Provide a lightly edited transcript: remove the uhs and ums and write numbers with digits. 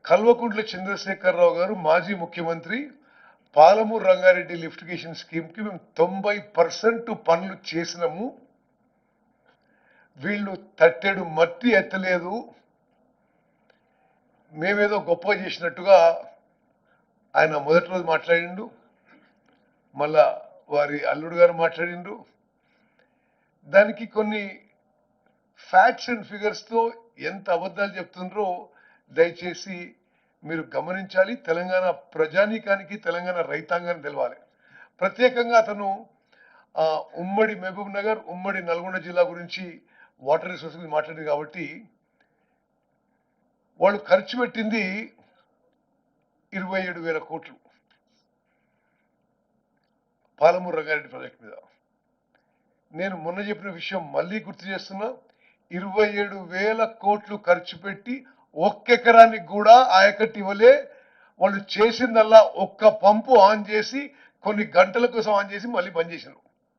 కల్వకుంట్ల చంద్రశేఖరరావు గారు మాజీ ముఖ్యమంత్రి పాలమూరు రంగారెడ్డి లిఫ్టిగేషన్ స్కీమ్ కి మేము 90% పనులు చేసినాము. వీళ్ళు తట్టెడు మట్టి ఎత్తలేదు, మేమేదో గొప్ప చేసినట్టుగా ఆయన మొదటి రోజు మాట్లాడిండు. మళ్ళా వారి అల్లుడు గారు మాట్లాడిండు. దానికి కొన్ని ఫ్యాక్ట్స్ అండ్ ఫిగర్స్ తో ఎంత అబద్ధాలు చెప్తుండ్రో దయచేసి మీరు గమనించాలి. తెలంగాణ ప్రజానీకానికి, తెలంగాణ రైతాంగానికి తెలవాలి. ప్రత్యేకంగా అతను ఉమ్మడి మహబూబ్ నగర్, ఉమ్మడి నల్గొండ జిల్లా గురించి, వాటర్ రిసోర్స్ గురించి మాట్లాడింది. కాబట్టి వాళ్ళు ఖర్చు పెట్టింది 27,000 కోట్లు పాలమూరు రంగారెడ్డి ప్రాజెక్ట్ మీద. నేను మొన్న చెప్పిన విషయం మళ్ళీ గుర్తు చేస్తున్నా. 27,000 కోట్లు ఖర్చు పెట్టి ఒక్కెకరానికి కూడా ఆయకట్టు ఇవ్వలే. వాళ్ళు చేసిందల్లా ఒక్క పంపు ఆన్ చేసి కొన్ని గంటల కోసం ఆన్ చేసి మళ్ళీ బంద్ చేసినారు.